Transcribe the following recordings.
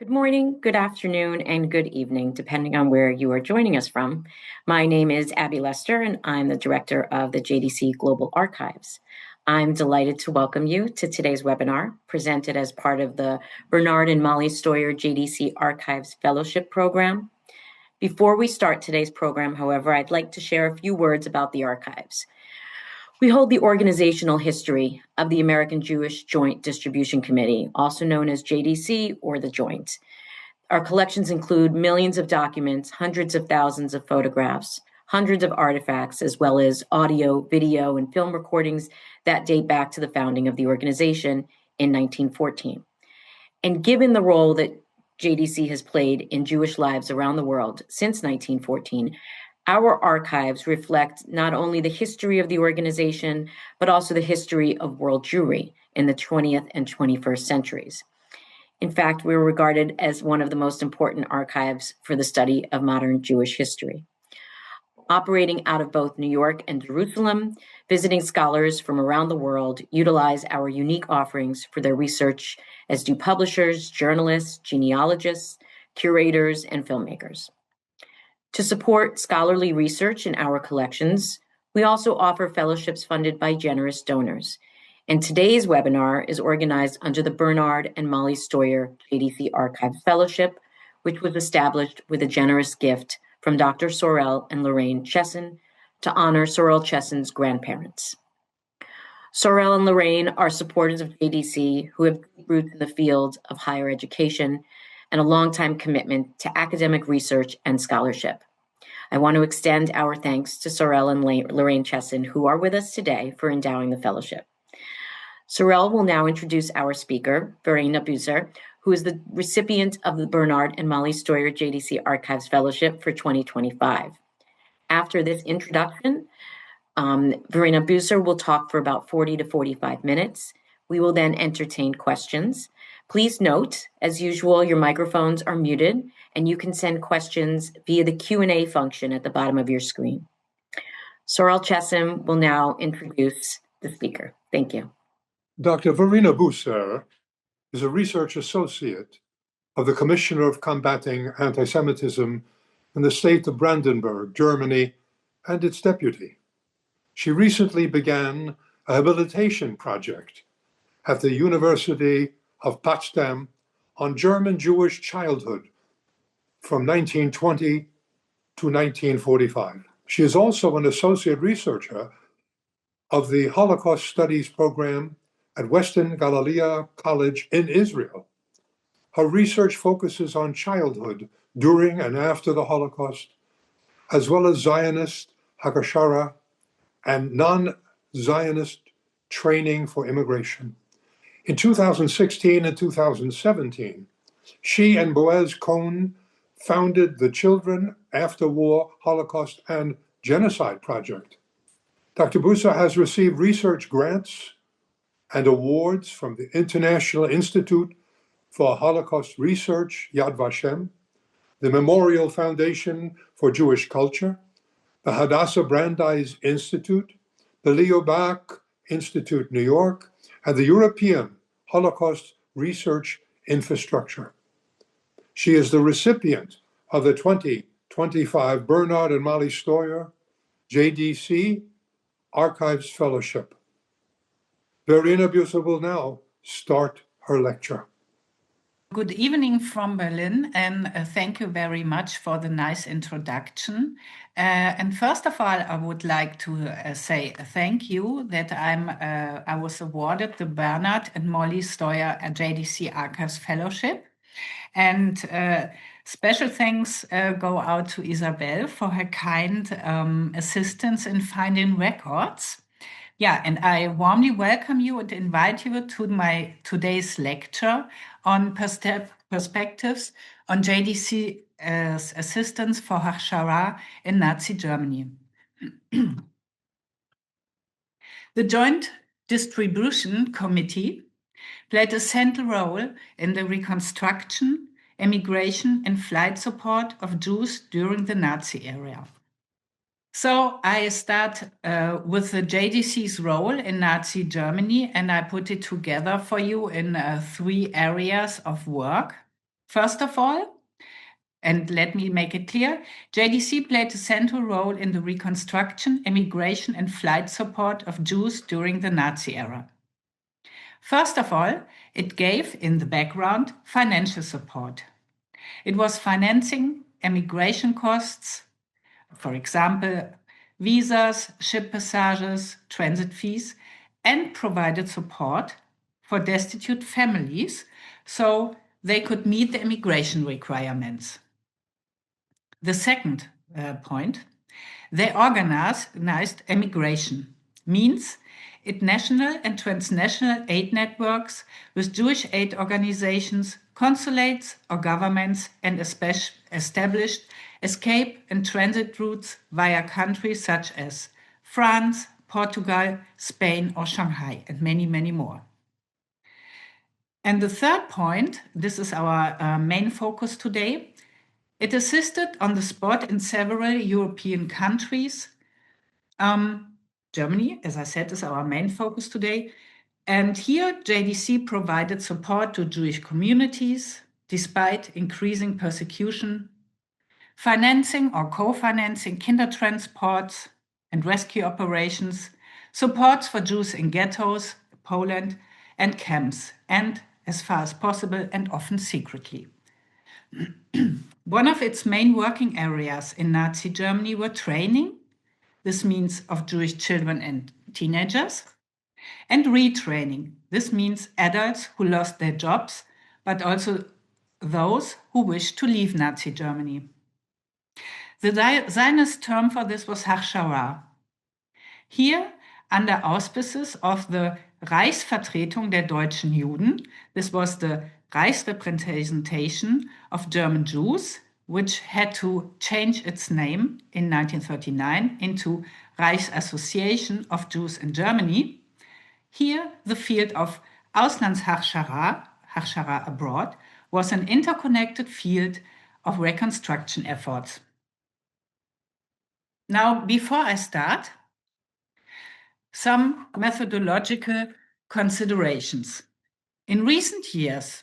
Good morning, good afternoon, and good evening, depending on where you are joining us from. My name is Abby Lester, and I'm the director of the JDC Global Archives. I'm delighted to welcome you to today's webinar, presented as part of the Bernard and Molly Stoyer JDC Archives Fellowship Program. Before we start today's program, however, I'd like to share a few words about the archives. We hold the organizational history of the American Jewish Joint Distribution Committee, also known as JDC or the Joint. Our collections include millions of documents, hundreds of thousands of photographs, hundreds of artifacts, as well as audio, video, and film recordings that date back to the founding of the organization in 1914. And given the role that JDC has played in Jewish lives around the world since 1914, our archives reflect not only the history of the organization, but also the history of world Jewry in the 20th and 21st centuries. In fact, we're regarded as one of the most important archives for the study of modern Jewish history. Operating out of both New York and Jerusalem, visiting scholars from around the world utilize our unique offerings for their research, as do publishers, journalists, genealogists, curators, and filmmakers. To support scholarly research in our collections, we also offer fellowships funded by generous donors. And today's webinar is organized under the Bernard and Molly Stoyer JDC Archives Fellowship, which was established with a generous gift from Dr. Sorel and Lorraine Chesson to honor Sorel Chesson's grandparents. Sorel and Lorraine are supporters of JDC who have roots in the field of higher education and a longtime commitment to academic research and scholarship. I want to extend our thanks to Sorel and Lorraine Chesson, who are with us today for endowing the fellowship. Sorel will now introduce our speaker, Verena Buser, who is the recipient of the Bernard and Molly Stoyer JDC Archives Fellowship for 2025. After this introduction, Verena Buser will talk for about 40 to 45 minutes. We will then entertain questions. Please note, as usual, your microphones are muted and you can send questions via the Q&A function at the bottom of your screen. Sorel Chesson will now introduce the speaker. Thank you. Dr. Verena Buser is a research associate of the Commissioner of Combating Anti-Semitism in the state of Brandenburg, Germany, and its deputy. She recently began a habilitation project at the University of Potsdam on German Jewish childhood from 1920 to 1945. She is also an associate researcher of the Holocaust Studies program at Western Galilee College in Israel. Her research focuses on childhood during and after the Holocaust, as well as Zionist, Hachshara, and non-Zionist training for immigration. In 2016 and 2017, she and Boaz Cohn founded the Children After War Holocaust and Genocide Project. Dr. Buser has received research grants and awards from the International Institute for Holocaust Research, Yad Vashem, the Memorial Foundation for Jewish Culture, the Hadassah Brandeis Institute, the Leo Baeck Institute, New York, and the European Holocaust Research Infrastructure. She is the recipient of the 2025 Bernard and Molly Stoyer JDC Archives Fellowship. Verena Buser will now start her lecture. Good evening from Berlin, and thank you very much for the nice introduction. And first of all, I would like to say thank you that I was awarded the Bernard and Molly Stoyer JDC Archives Fellowship. And special thanks go out to Isabel for her kind assistance in finding records. Yeah, and I warmly welcome you and invite you to my today's lecture on perspectives on JDC's assistance for Hachshara in Nazi Germany. The Joint Distribution Committee played a central role in the reconstruction, emigration, and flight support of Jews during the Nazi era. So I start with the JDC's role in Nazi Germany, and I put it together for you in 3 areas of work. First of all, and let me make it clear, JDC played a central role in the reconstruction, emigration, and flight support of Jews during the Nazi era. First of all, it gave, in the background, financial support. It was financing emigration costs, for example, visas, ship passages, transit fees, and provided support for destitute families so they could meet the immigration requirements. The second point, they organized emigration, means it national and transnational aid networks with Jewish aid organizations, consulates or governments, and established escape and transit routes via countries such as France, Portugal, Spain, or Shanghai, and many, many more. And the third point, this is our main focus today, it assisted on the spot in several European countries. Germany, as I said, is our main focus today. And here, JDC provided support to Jewish communities despite increasing persecution, financing or co-financing kinder transports and rescue operations, supports for Jews in ghettos, Poland, and camps, and as far as possible and often secretly. One of its main working areas in Nazi Germany were training, this means of Jewish children and teenagers, and retraining, this means adults who lost their jobs, but also those who wished to leave Nazi Germany. The Zionist term for this was Hachshara. Here, under auspices of the Reichsvertretung der deutschen Juden, this was the Reichsrepresentation of German Jews, which had to change its name in 1939 into Reichsassociation of Jews in Germany. Here, the field of Auslandshachshara, Hachshara abroad, was an interconnected field of reconstruction efforts. Now, before I start, some methodological considerations. In recent years,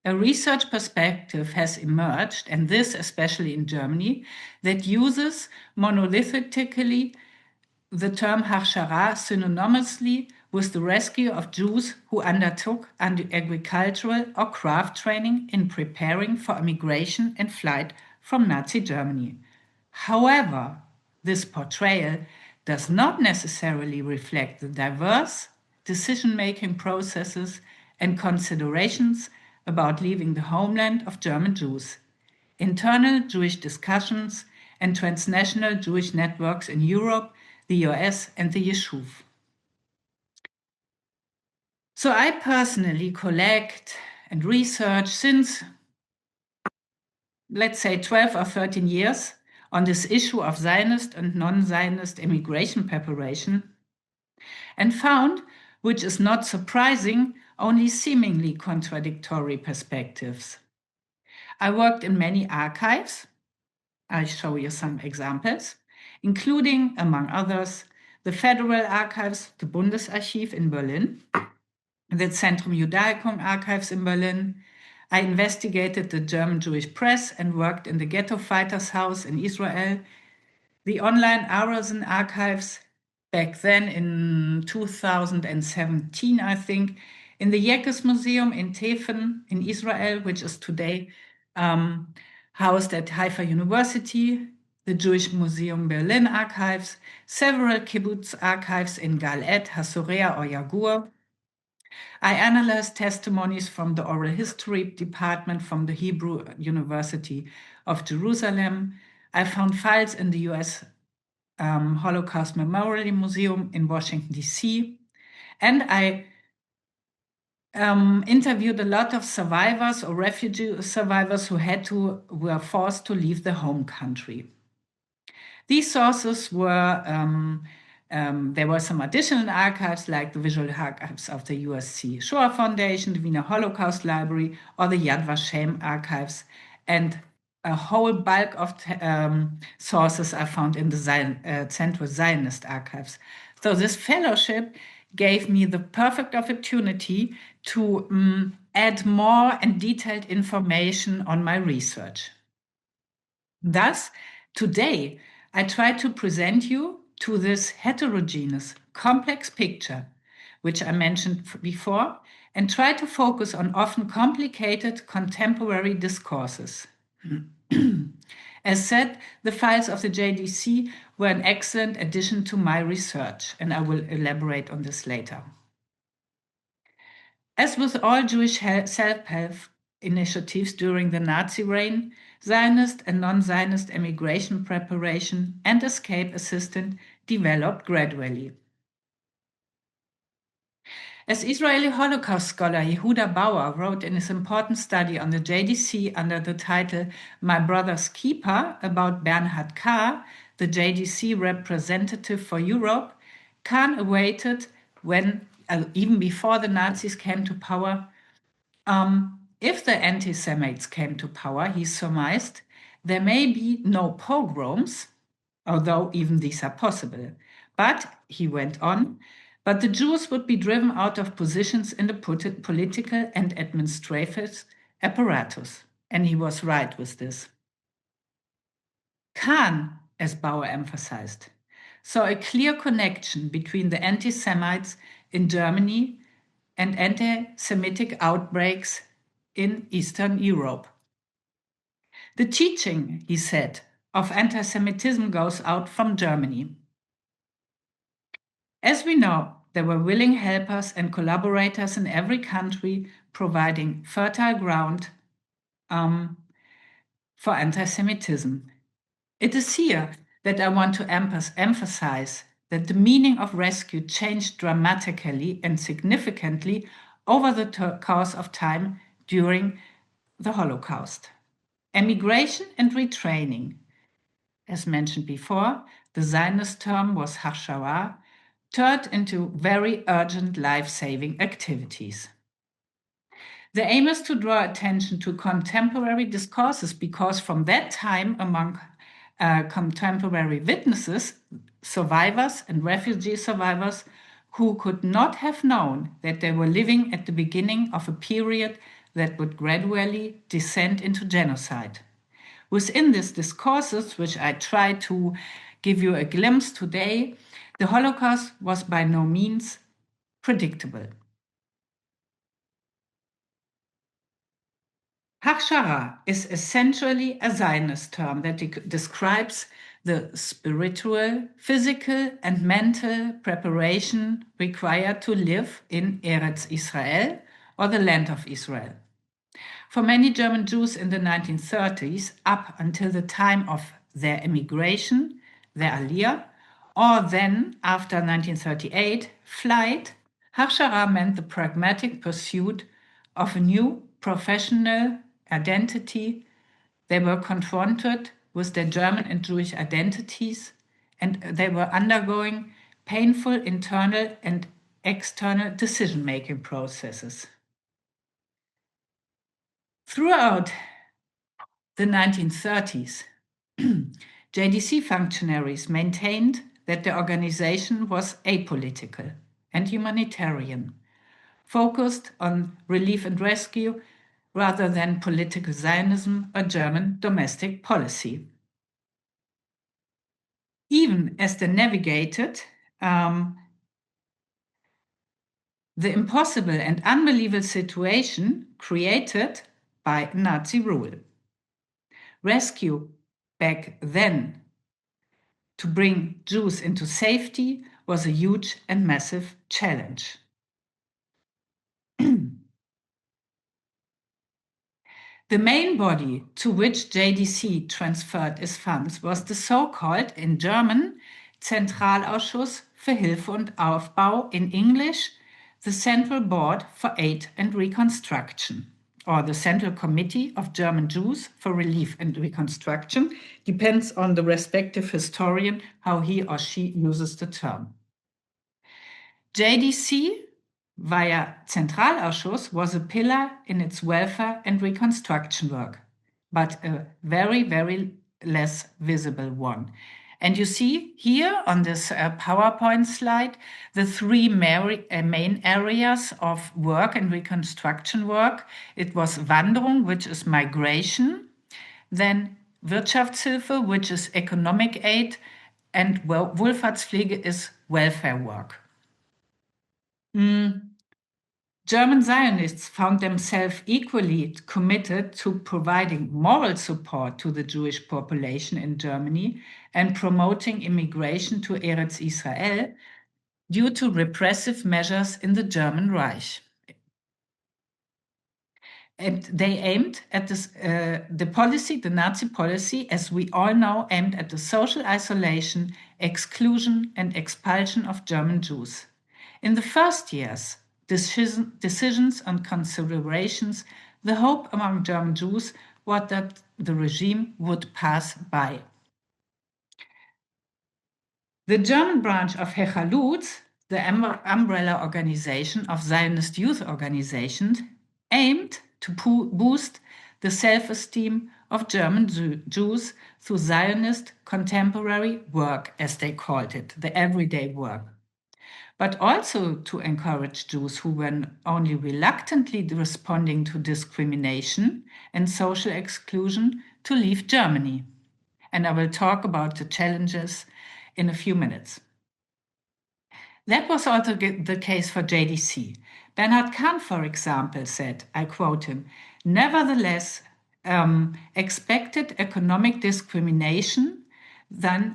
a research perspective has emerged, and this especially in Germany, that uses monolithically the term Hachshara synonymously with the rescue of Jews who undertook agricultural or craft training in preparing for immigration and flight from Nazi Germany. However, this portrayal does not necessarily reflect the diverse decision-making processes and considerations about leaving the homeland of German Jews, internal Jewish discussions, and transnational Jewish networks in Europe, the US, and the Yishuv. So I personally collect and research since, let's say, 12 or 13 years on this issue of Zionist and non-Zionist immigration preparation, and found, which is not surprising, only seemingly contradictory perspectives. I worked in many archives. I'll show you some examples, including, among others, the Federal Archives, the Bundesarchiv in Berlin, the Zentrum Judaicum Archives in Berlin. I investigated the German Jewish press and worked in the Ghetto Fighters House in Israel, the online Arisen Archives, back then in 2017, I think, in the Yekes Museum in Tefen in Israel, which is today housed at Haifa University, the Jewish Museum Berlin archives, several kibbutz archives in Gal-Ed, Hasorea, or Yagur. I analyzed testimonies from the Oral History Department from the Hebrew University of Jerusalem. I found files in the US Holocaust Memorial Museum in Washington, D.C. And I interviewed a lot of survivors or refugee survivors who were forced to leave their home country. These sources were, there were some additional archives like the visual archives of the USC Shoah Foundation, the Wiener Holocaust Library, or the Yad Vashem archives, and a whole bulk of sources I found in the Central Zionist archives. So this fellowship gave me the perfect opportunity to add more and detailed information on my research. Thus, today, I try to present you to this heterogeneous, complex picture, which I mentioned before, and try to focus on often complicated contemporary discourses. As said, the files of the JDC were an excellent addition to my research, and I will elaborate on this later. As with all Jewish self-help initiatives during the Nazi reign, Zionist and non-Zionist emigration preparation and escape assistance developed gradually. As Israeli Holocaust scholar Yehuda Bauer wrote in his important study on the JDC under the title My Brother's Keeper about Bernhard Kahr, the JDC representative for Europe, Kahn awaited when, even before the Nazis came to power, if the anti-Semites came to power, he surmised, there may be no pogroms, although even these are possible. But, he went on, but the Jews would be driven out of positions in the political and administrative apparatus. And he was right with this. Kahn, as Bauer emphasized, saw a clear connection between the anti-Semites in Germany and anti-Semitic outbreaks in Eastern Europe. The teaching, he said, of anti-Semitism goes out from Germany. As we know, there were willing helpers and collaborators in every country providing fertile ground for anti-Semitism. It is here that I want to emphasize that the meaning of rescue changed dramatically and significantly over the course of time during the Holocaust. Emigration and retraining. As mentioned before, the Zionist term was Hachshara, turned into very urgent life-saving activities. The aim is to draw attention to contemporary discourses because from that time among contemporary witnesses, survivors and refugee survivors who could not have known that they were living at the beginning of a period that would gradually descend into genocide. Within these discourses, which I try to give you a glimpse today, the Holocaust was by no means predictable. Hachshara is essentially a Zionist term that describes the spiritual, physical, and mental preparation required to live in Eretz Israel, or the land of Israel. For many German Jews in the 1930s, up until the time of their emigration, their Aliyah, or then, after 1938, flight, Hachshara meant the pragmatic pursuit of a new professional identity. They were confronted with their German and Jewish identities, and they were undergoing painful internal and external decision-making processes. Throughout the 1930s, JDC functionaries maintained that the organization was apolitical and humanitarian, focused on relief and rescue rather than political Zionism or German domestic policy. Even as they navigated the impossible and unbelievable situation created by Nazi rule. Rescue back then to bring Jews into safety was a huge and massive challenge. The main body to which JDC transferred its funds was the so-called, in German, Zentralausschuss für Hilfe und Aufbau, in English, the Central Board for Aid and Reconstruction, or the Central Committee of German Jews for Relief and Reconstruction, depends on the respective historian how he or she uses the term. JDC via Zentralausschuss was a pillar in its welfare and reconstruction work, but a very, very less visible one. And you see here on this PowerPoint slide the three main areas of work and reconstruction work. It was Wanderung, which is migration, then Wirtschaftshilfe, which is economic aid, and Wohlfahrtspflege is welfare work. German Zionists found themselves equally committed to providing moral support to the Jewish population in Germany and promoting immigration to Eretz Israel due to repressive measures in the German Reich. And they aimed at this, the Nazi policy, as we all know, aimed at the social isolation, exclusion, and expulsion of German Jews. In the first years, decisions and considerations, the hope among German Jews was that the regime would pass by. The German branch of Hechalout, the umbrella organization of Zionist youth organizations, aimed to boost the self-esteem of German Jews through Zionist contemporary work, as they called it, the everyday work, but also to encourage Jews who were only reluctantly responding to discrimination and social exclusion to leave Germany. And I will talk about the challenges in a few minutes. That was also the case for JDC. Bernhard Kahn, for example, said, I quote him, nevertheless, expected economic discrimination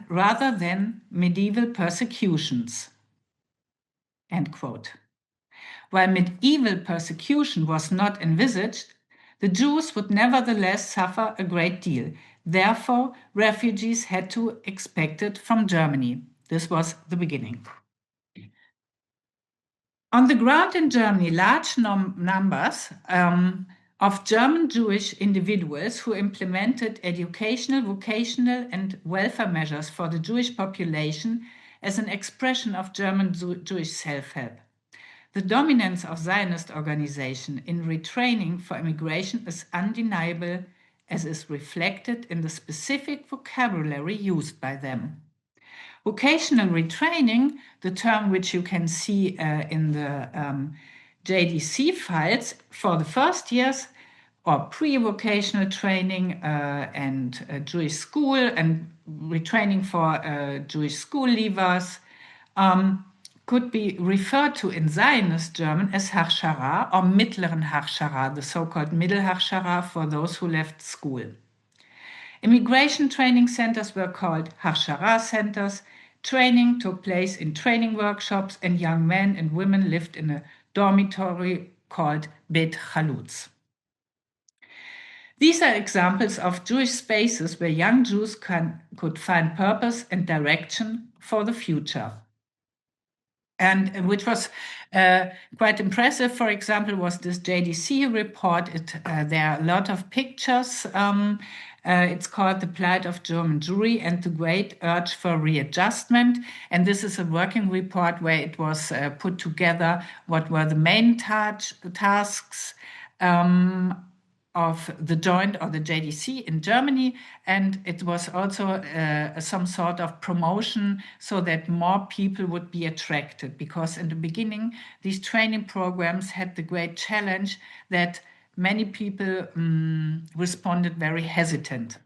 rather than medieval persecutions. End quote. While medieval persecution was not envisaged, the Jews would nevertheless suffer a great deal. Therefore, refugees had to expect it from Germany. This was the beginning. On the ground in Germany, large numbers of German Jewish individuals who implemented educational, vocational, and welfare measures for the Jewish population as an expression of German Jewish self-help. The dominance of Zionist organization in retraining for immigration is undeniable, as is reflected in the specific vocabulary used by them. Vocational retraining, the term which you can see in the JDC files for the first years, or pre-vocational training and Jewish school and retraining for Jewish school leavers, could be referred to in Zionist German as Hachshara or mittleren Hachshara, the so-called middle Hachshara for those who left school. Immigration training centers were called Hachshara centers. Training took place in training workshops, and young men and women lived in a dormitory called Bet Chalutz. These are examples of Jewish spaces where young Jews could find purpose and direction for the future. And which was quite impressive, for example, was this JDC report. There are a lot of pictures. It's called The Plight of German Jewry and the Great Urge for Readjustment. And this is a working report where it was put together what were the main tasks of the joint or the JDC in Germany, and it was also some sort of promotion so that more people would be attracted, because in the beginning these training programs had the great challenge that many people responded very hesitant.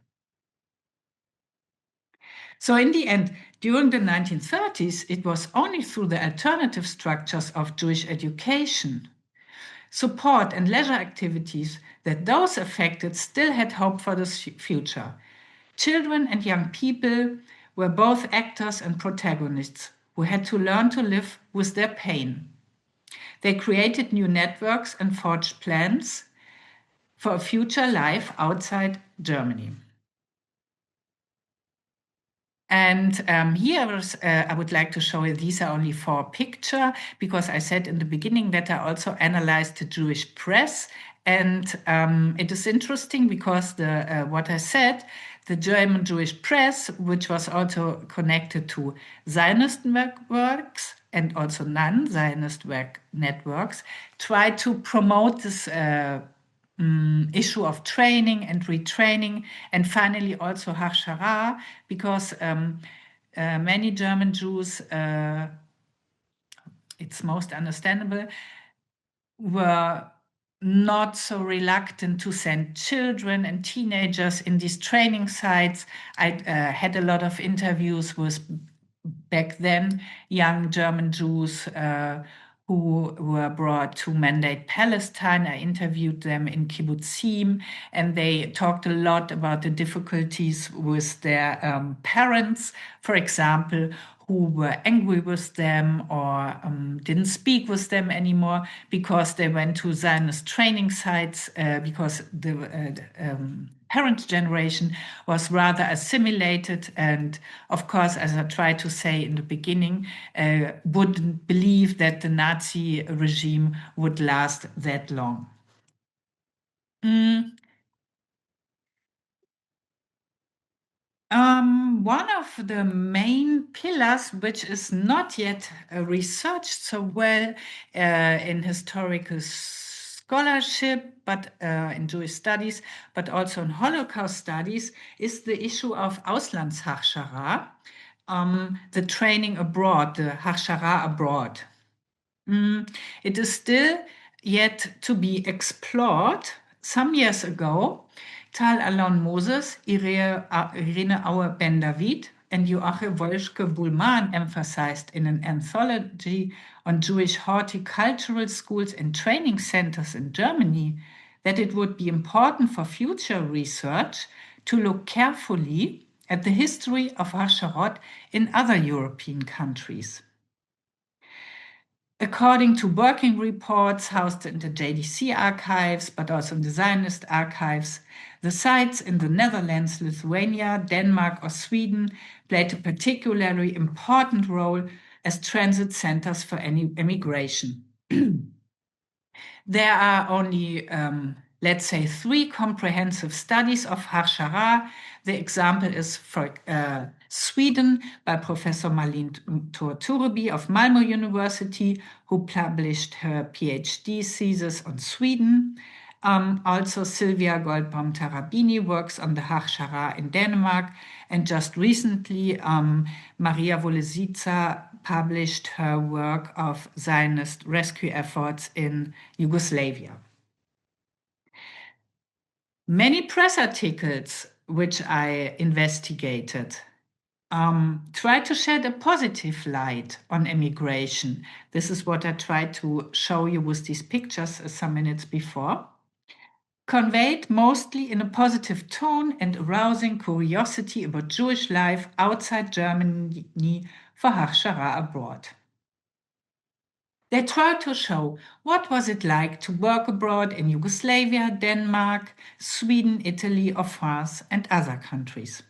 So in the end, during the 1930s, it was only through the alternative structures of Jewish education, support and leisure activities that those affected still had hope for the future. Children and young people were both actors and protagonists who had to learn to live with their pain. They created new networks and forged plans for a future life outside Germany. And here I would like to show you, these are only 4 pictures, because I said in the beginning that I also analyzed the Jewish press. And it is interesting because what I said, the German Jewish press, which was also connected to Zionist networks and also non-Zionist networks, tried to promote this issue of training and retraining, and finally also Hachshara, because many German Jews, it's most understandable, were not so reluctant to send children and teenagers in these training sites. I had a lot of interviews with back then young German Jews who were brought to Mandate Palestine. I interviewed them in kibbutzim, and they talked a lot about the difficulties with their parents, for example, who were angry with them or didn't speak with them anymore because they went to Zionist training sites because the parent generation was rather assimilated and, of course, as I tried to say in the beginning, wouldn't believe that the Nazi regime would last that long. One of the main pillars, which is not yet researched so well in historical scholarship, but in Jewish studies, but also in Holocaust studies, is the issue of Auslandshachshara, the training abroad, the Hachshara abroad. It is still yet to be explored. Some years ago, Tal Alon Moses, Irene Auer Ben David, and Joachim Wolfke Bullmann emphasized in an anthology on Jewish horticultural schools and training centers in Germany that it would be important for future research to look carefully at the history of Hachsharot in other European countries. According to working reports housed in the JDC archives, but also in the Zionist archives, the sites in the Netherlands, Lithuania, Denmark, or Sweden played a particularly important role as transit centers for any emigration. There are only, let's say, 3 comprehensive studies of Hachshara. The example is for Sweden by Professor Marlene Tureby of Malmö University, who published her PhD thesis on Sweden. Also, Silvia Goldbaum-Tarabini works on the Hachshara in Denmark. And just recently, Maria Wolesica published her work of Zionist rescue efforts in Yugoslavia. Many press articles which I investigated try to shed a positive light on immigration. This is what I tried to show you with these pictures some minutes before. Conveyed mostly in a positive tone and arousing curiosity about Jewish life outside Germany for Hachshara abroad. They tried to show what was it like to work abroad in Yugoslavia, Denmark, Sweden, Italy, or France, and other countries.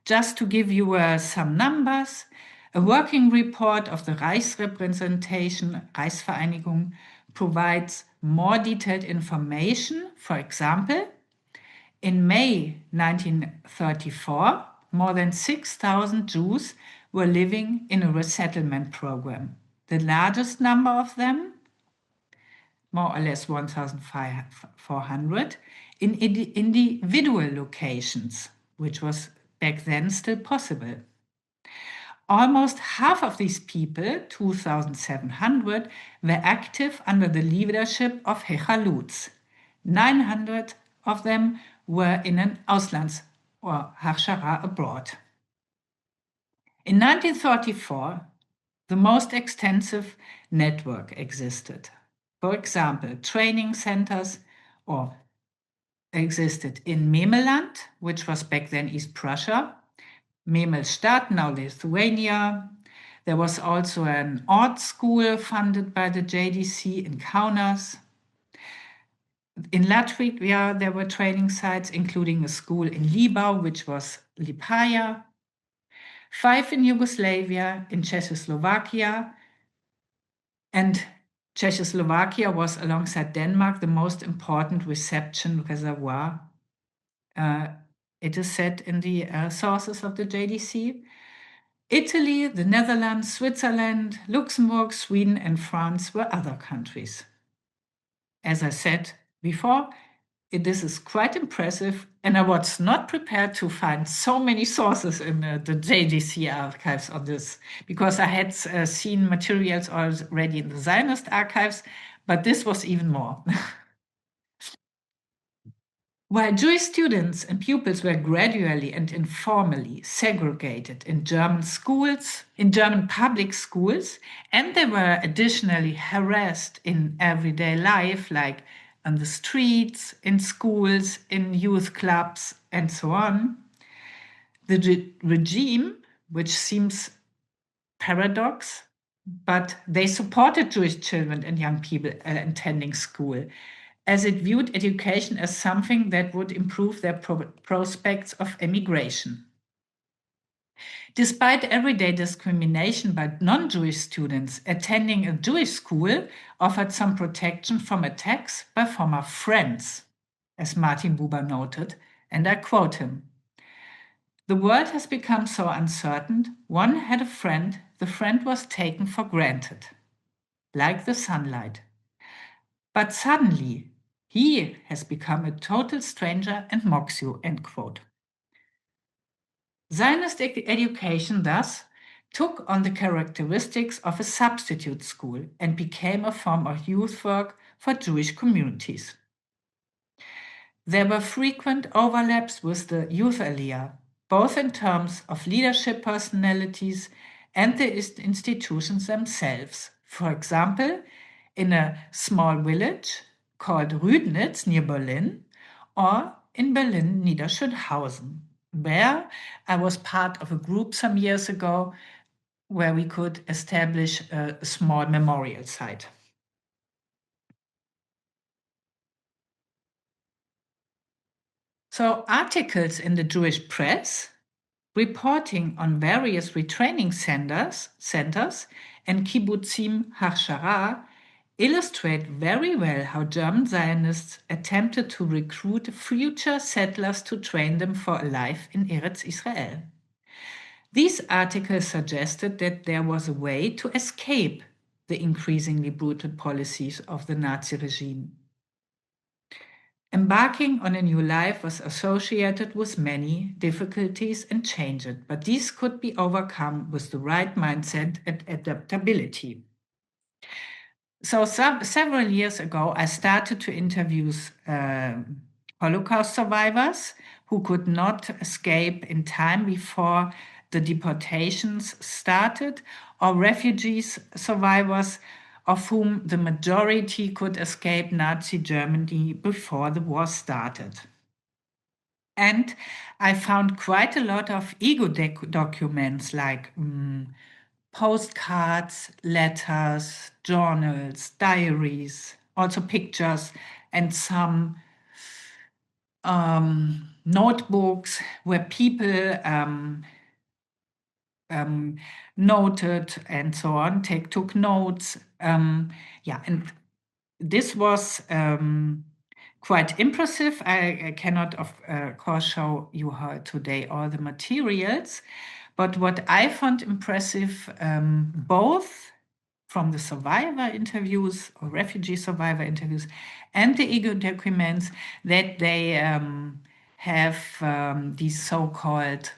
Just to give you some numbers, a working report of the Reichsrepresentation, Reichsvereinigung, provides more detailed information. For example, in May 1934, more than 6,000 Jews were living in a resettlement program. The largest number of them, more or less 1,400, in individual locations, which was back then still possible. Almost half of these people, 2,700, were active under the leadership of Hecha Lutz. 900 of them were in an Auslands- or Hachshara abroad. In 1934, the most extensive network existed. For example, training centers existed in Memeland, which was back then East Prussia, Memelstadt, now Lithuania. There was also an art school funded by the JDC in Kaunas. In Latvia, there were training sites, including a school in Libau, which was Lipaja. 5 in Yugoslavia, in Czechoslovakia. And Czechoslovakia was, alongside Denmark, the most important reception reservoir. It is said in the sources of the JDC. Italy, the Netherlands, Switzerland, Luxembourg, Sweden, and France were other countries. As I said before, This is quite impressive, and I was not prepared to find so many sources in the JDC archives on this, because I had seen materials already in the Zionist archives, but this was even more. While Jewish students and pupils were gradually and informally segregated in German schools, in German public schools, and they were additionally harassed in everyday life, like on the streets, in schools, in youth clubs, and so on, the regime, which seems paradox, but they supported Jewish children and young people attending school, as it viewed education as something that would improve their prospects of emigration. Despite everyday discrimination by non-Jewish students, attending a Jewish school offered some protection from attacks by former friends, as Martin Buber noted, and I quote him. "The world has become so uncertain. One had a friend, the friend was taken for granted, like the sunlight. But suddenly, he has become a total stranger and mocks you," end quote. Zionist education thus took on the characteristics of a substitute school and became a form of youth work for Jewish communities. There were frequent overlaps with the youth aliyah, both in terms of leadership personalities and the institutions themselves. For example, in a small village called Rüdnitz near Berlin, or in Berlin Niederschönhausen, where I was part of a group some years ago where we could establish a small memorial site. So articles in the Jewish press reporting on various retraining centers and kibbutzim Hachshara illustrate very well how German Zionists attempted to recruit future settlers to train them for a life in Eretz Israel. These articles suggested that there was a way to escape the increasingly brutal policies of the Nazi regime. Embarking on a new life was associated with many difficulties and changes, but these could be overcome with the right mindset and adaptability. So several years ago, I started to interview Holocaust survivors who could not escape in time before the deportations started, or refugees survivors of whom the majority could escape Nazi Germany before the war started. And I found quite a lot of ego documents like postcards, letters, journals, diaries, also pictures, and some notebooks where people noted and so on, took notes. And this was quite impressive. I cannot, of course, show you today all the materials, but what I found impressive, both from the survivor interviews or refugee survivor interviews and the ego documents, that they have these so-called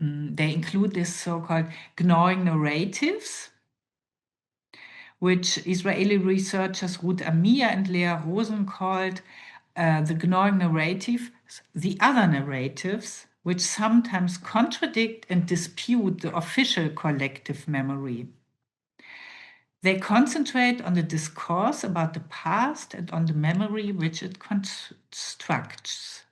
they include this so-called gnawing narratives, which Israeli researchers Ruth Amir and Lea Rosen called the gnawing narrative, the other narratives, which sometimes contradict and dispute the official collective memory. They concentrate on the discourse about the past and on the memory which it constructs.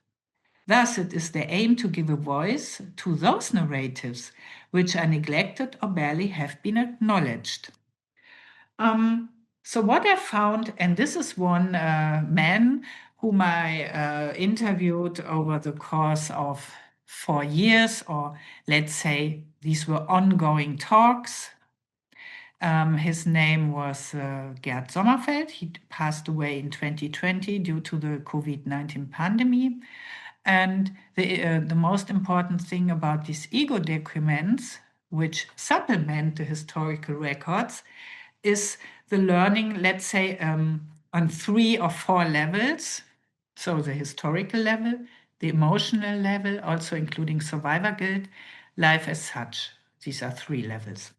Thus, it is their aim to give a voice to those narratives which are neglected or barely have been acknowledged. So what I found, and this is one man whom I interviewed over the course of 4 years, or let's say these were ongoing talks. His name was Gerd Sommerfeld. He passed away in 2020 due to the COVID-19 pandemic. And the most important thing about these ego documents, which supplement the historical records, is the learning, let's say, on 3 or 4 levels. So the historical level, the emotional level, also including survivor guilt, life as such. These are 3 levels.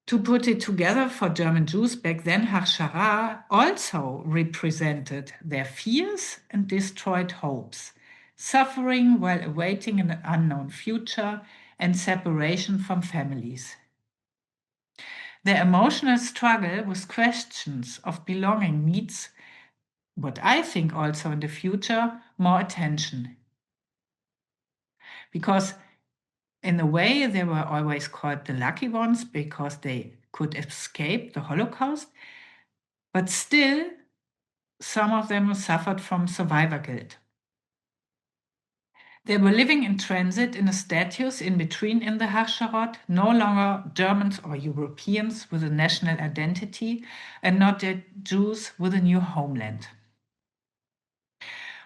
To put it together for German Jews back then, Hachshara also represented their fears and destroyed hopes, suffering while awaiting an unknown future and separation from families. Their emotional struggle with questions of belonging needs, what I think also in the future, more attention. Because in a way, they were always called the lucky ones because they could escape the Holocaust, but still, some of them suffered from survivor guilt. They were living in transit in a status in between in the Hachsharot, no longer Germans or Europeans with a national identity, and not yet Jews with a new homeland.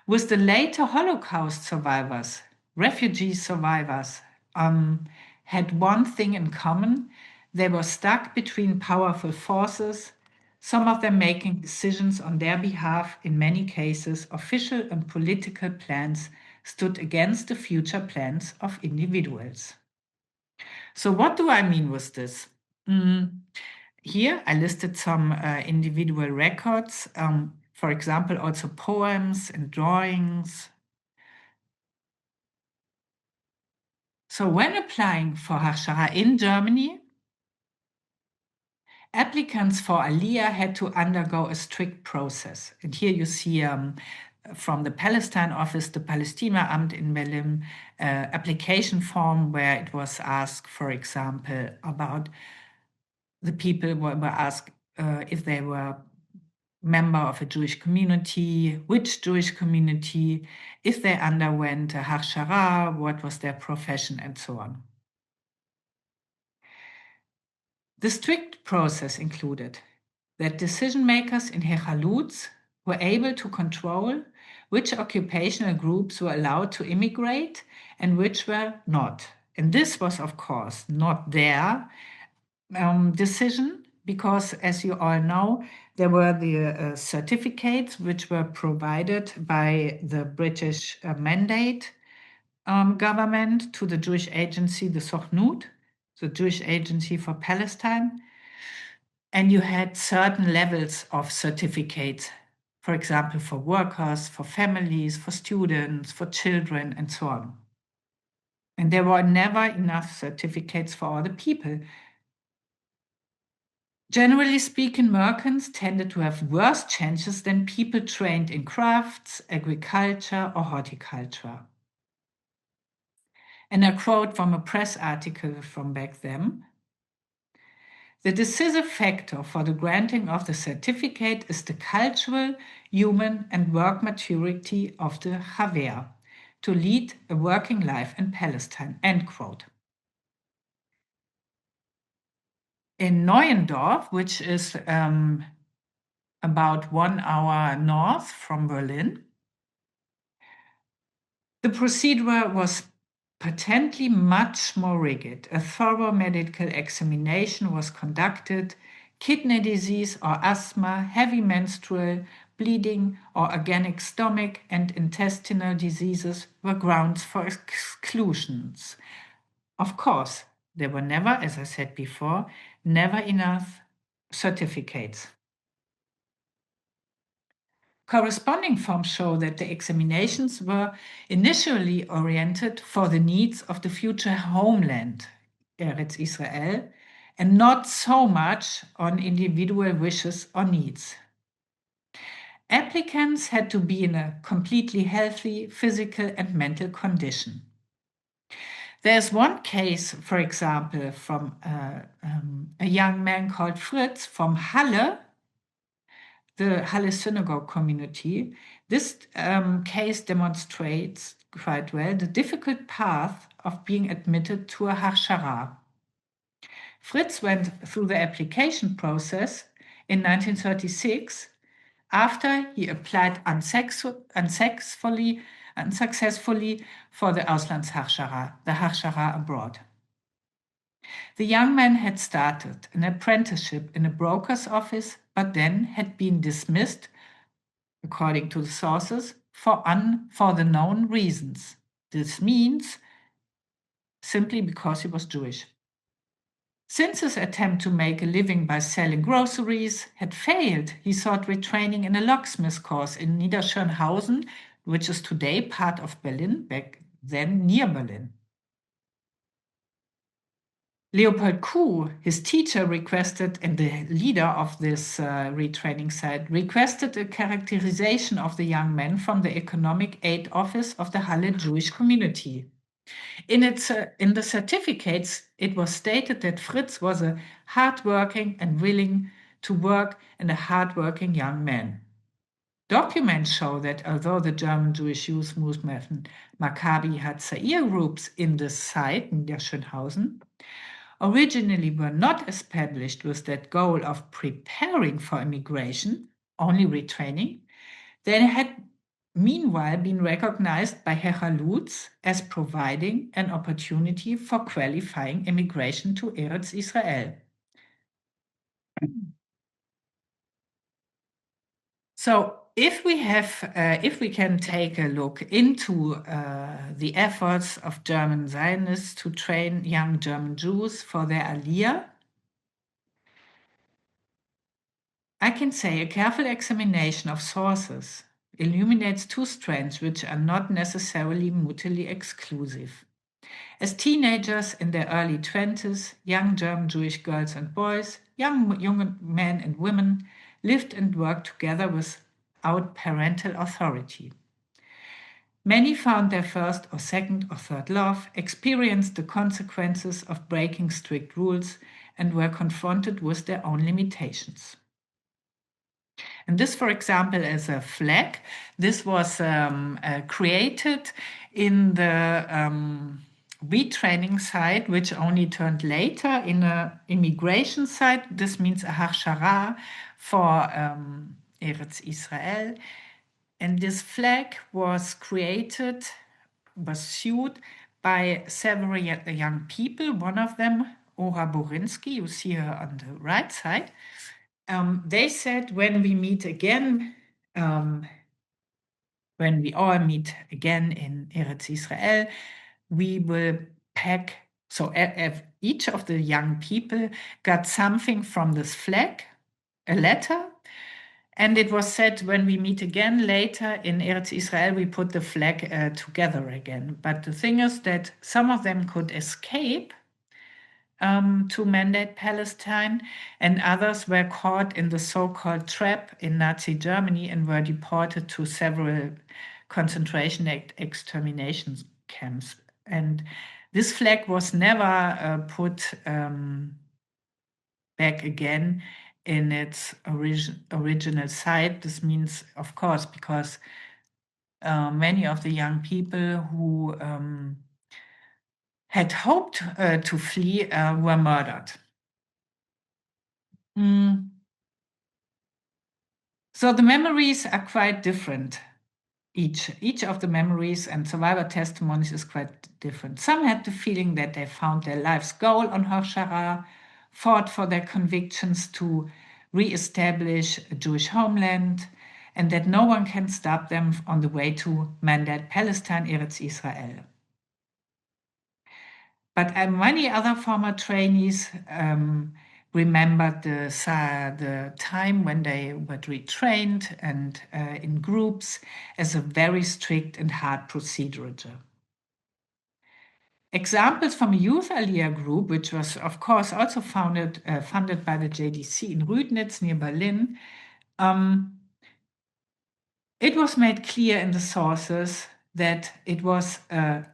With the later Holocaust survivors, refugee survivors, had one thing in common. They were stuck between powerful forces, some of them making decisions on their behalf. In many cases, official and political plans stood against the future plans of individuals. So what do I mean with this? Here I listed some individual records, for example, also poems and drawings. So when applying for Hachshara in Germany, applicants for Aliyah had to undergo a strict process. And here you see from the Palestine office, the Palästinaamt in Berlin, application form where it was asked, for example, about the people were asked if they were member of a Jewish community, which Jewish community, if they underwent a Hachshara, what was their profession, and so on. The strict process included that decision makers in Hechaluts were able to control which occupational groups were allowed to immigrate and which were not. And this was, of course, not their decision, because, as you all know, there were the certificates which were provided by the British mandate government to the Jewish agency, the Sochnut, the Jewish Agency for Palestine. And you had certain levels of certificates, for example, for workers, for families, for students, for children, and so on. And there were never enough certificates for all the people. Generally speaking, merchants tended to have worse chances than people trained in crafts, agriculture, or horticulture. And I quote from a press article from back then: "The decisive factor for the granting of the certificate is the cultural, human, and work maturity of the Chaver to lead a working life in Palestine." End quote. In Neuendorf, which is about 1 hour north from Berlin, the procedure was patently much more rigid. A thorough medical examination was conducted. Kidney disease or asthma, heavy menstrual bleeding or organic stomach and intestinal diseases were grounds for exclusions. Of course, there were never, as I said before, never enough certificates. Corresponding forms show that the examinations were initially oriented for the needs of the future homeland, Eretz Israel, and not so much on individual wishes or needs. Applicants had to be in a completely healthy physical and mental condition. There's one case, for example, from a young man called Fritz from Halle, the Halle synagogue community. This case demonstrates quite well the difficult path of being admitted to a Hachshara. Fritz went through the application process in 1936 after he applied unsuccessfully for the Auslandshachshara, the Hachshara abroad. The young man had started an apprenticeship in a broker's office, but then had been dismissed according to the sources, for the known reasons. This means simply because he was Jewish. Since his attempt to make a living by selling groceries had failed, he sought retraining in a locksmith course in Niederschönhausen, which is today part of Berlin, back then near Berlin. Leopold Kuh, his teacher, requested, and the leader of this retraining site, requested a characterization of the young man from the Economic Aid Office of the Halle Jewish community. In the certificates, it was stated that Fritz was a hardworking and willing to work and a hardworking young man. Documents show that although the German Jewish youth movement Maccabi had Zair groups in the site, Niederschönhausen, originally were not established with that goal of preparing for immigration, only retraining, they had meanwhile been recognized by Herr Lutz as providing an opportunity for qualifying immigration to Eretz Israel. So if we can take a look into the efforts of German Zionists to train young German Jews for their Aliyah, I can say a careful examination of sources illuminates two strands which are not necessarily mutually exclusive. As teenagers in their early 20s, young German Jewish girls and boys, young men and women lived and worked together without parental authority. Many found their first or second or third love, experienced the consequences of breaking strict rules, and were confronted with their own limitations. And this, for example, is a flag. This was created in the retraining site, which only turned later in an immigration site. This means a Hachshara for Eretz Israel. And this flag was sewed by several young people. One of them, Ora Borinsky, you see her on the right side. They said, when we meet again, when we all meet again in Eretz Israel, we will pack. So each of the young people got something from this flag, a letter. And it was said, when we meet again later in Eretz Israel, we put the flag together again. But the thing is that some of them could escape to mandate Palestine, and others were caught in the so-called trap in Nazi Germany and were deported to several concentration extermination camps. And this flag was never put back again in its original site. This means, of course, because many of the young people who had hoped to flee were murdered. So the memories are quite different. Each of the memories and survivor testimonies is quite different. Some had the feeling that they found their life's goal on Hachshara, fought for their convictions to re-establish a Jewish homeland, and that no one can stop them on the way to mandate Palestine, Eretz Israel. But many other former trainees remembered the time when they were retrained and in groups as a very strict and hard procedure. Examples from a youth Aliyah group, which was, of course, also funded by the JDC in Rüdnitz near Berlin, it was made clear in the sources that it was a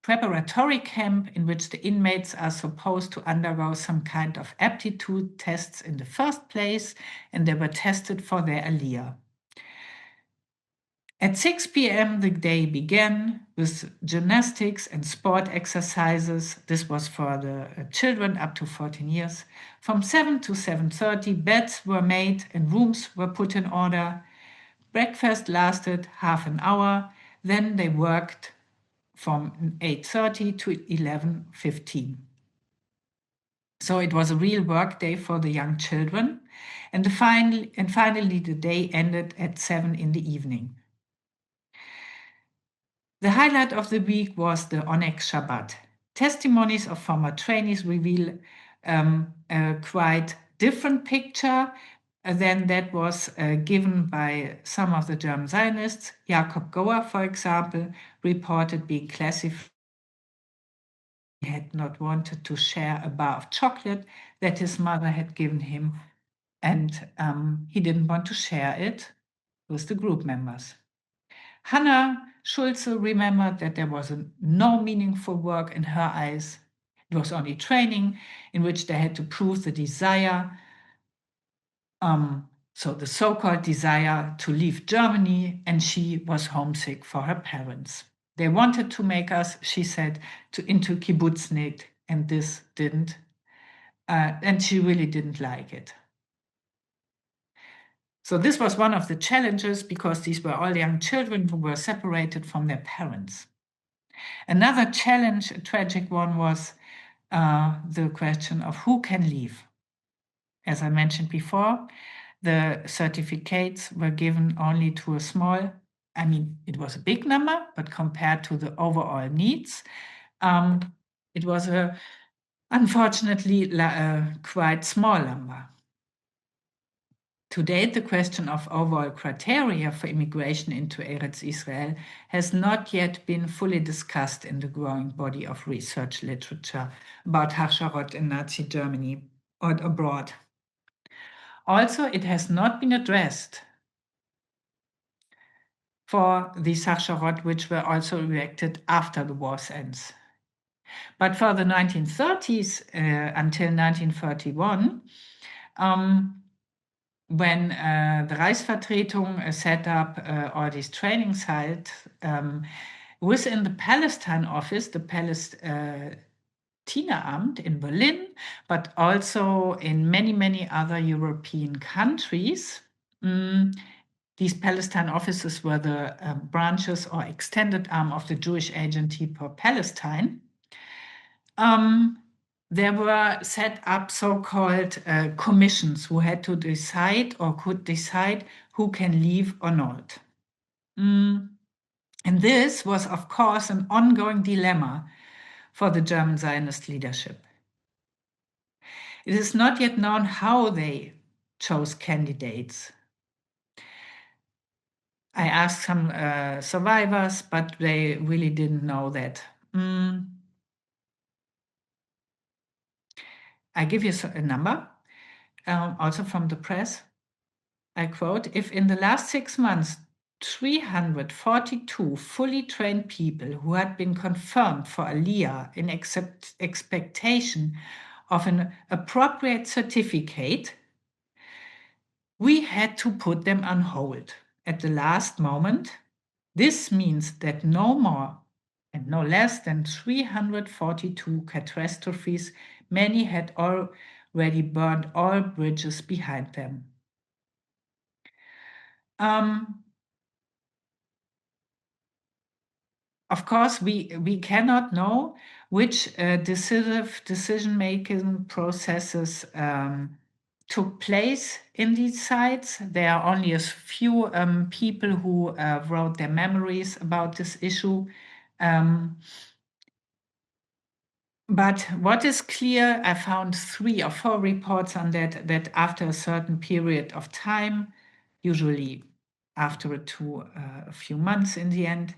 preparatory camp in which the inmates are supposed to undergo some kind of aptitude tests in the first place, and they were tested for their Aliyah. At 6 p.m. the day began with gymnastics and sport exercises. This was for the children up to 14 years. From 7 to 7:30, beds were made and rooms were put in order. Breakfast lasted half an hour. Then they worked from 8:30 to 11:15. So it was a real work day for the young children. And finally, the day ended at 7 in the evening. The highlight of the week was the Onyx Shabbat. Testimonies of former trainees reveal a quite different picture than that was given by some of the German Zionists. Jakob Goer, for example, reported being classified. He had not wanted to share a bar of chocolate that his mother had given him, and he didn't want to share it with the group members. Hannah Schulze remembered that there was no meaningful work in her eyes. It was only training in which they had to prove the desire, so the so-called desire to leave Germany, and she was homesick for her parents. They wanted to make us, she said, into kibbutznik, and this didn't, and she really didn't like it. So this was one of the challenges because these were all young children who were separated from their parents. Another challenge, a tragic one, was the question of who can leave. As I mentioned before, the certificates were given only to a small, I mean, it was a big number, but compared to the overall needs, it was unfortunately a quite small number. To date, the question of overall criteria for immigration into Eretz Israel has not yet been fully discussed in the growing body of research literature about Hachsharot in Nazi Germany or abroad. Also, it has not been addressed for these Hachsharot which were also erected after the war's ends. But for the 1930s until 1931, when the Reichsvertretung set up all these training sites within the Palestine office, the Palästineramt in Berlin, but also in many, many other European countries. These Palestine offices were the branches or extended arm of the Jewish Agency for Palestine. There were set up so-called commissions who had to decide or could decide who can leave or not. And this was, of course, an ongoing dilemma for the German Zionist leadership. It is not yet known how they chose candidates. I asked some survivors, but they really didn't know that. I give you a number, also from the press. I quote, if in the last 6 months, 342 fully trained people who had been confirmed for Aliyah in expectation of an appropriate certificate, we had to put them on hold at the last moment. This means that no more and no less than 342 catastrophes, many had already burned all bridges behind them. Of course, we cannot know which decisive decision-making processes took place in these sites. There are only a few people who wrote their memories about this issue. But what is clear, I found 3 or 4 reports on that after a certain period of time, usually after a few months in the end,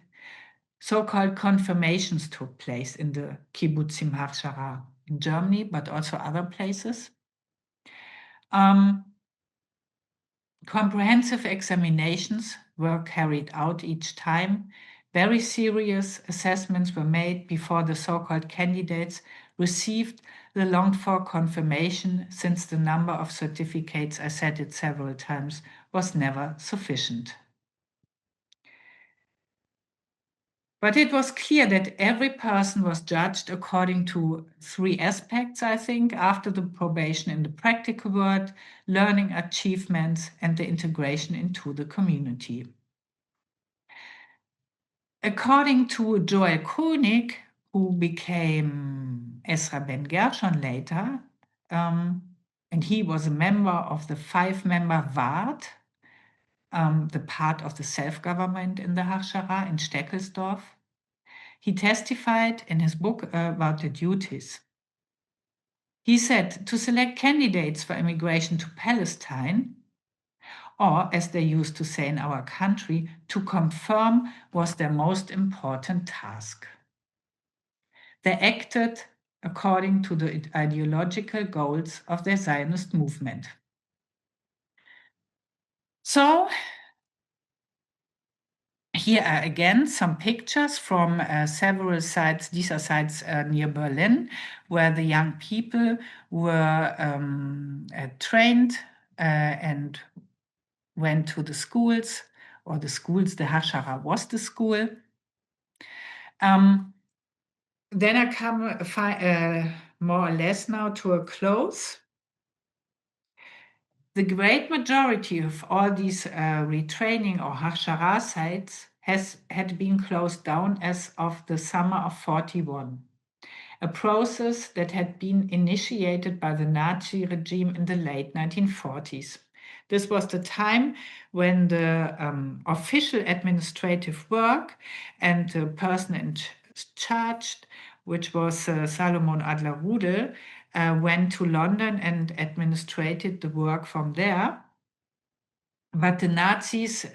so-called confirmations took place in the kibbutzim Hachshara in Germany, but also other places. Comprehensive examinations were carried out each time. Very serious assessments were made before the so-called candidates received the longed-for confirmation, since the number of certificates, I said it several times, was never sufficient. But it was clear that every person was judged according to 3 aspects, I think, after the probation in the practical world, learning achievements, and the integration into the community. According to Joel Koenig, who became Ezra Ben Gershon later, and he was a member of the 5-member Ward, the part of the self-government in the Hachshara in Steckelsdorf. He testified in his book about the duties. He said to select candidates for immigration to Palestine, or as they used to say in our country, to confirm, was their most important task. They acted according to the ideological goals of the Zionist movement. So here are again some pictures from several sites. These are sites near Berlin, where the young people were trained and went to the schools, or the schools, the Hachshara was the school. Then I come more or less now to a close. The great majority of all these retraining or Hachshara sites had been closed down as of the summer of 41, a process that had been initiated by the Nazi regime in the late 1940s. This was the time when the official administrative work and the person in charge, which was Salomon Adler-Rudel, went to London and administrated the work from there. But the Nazis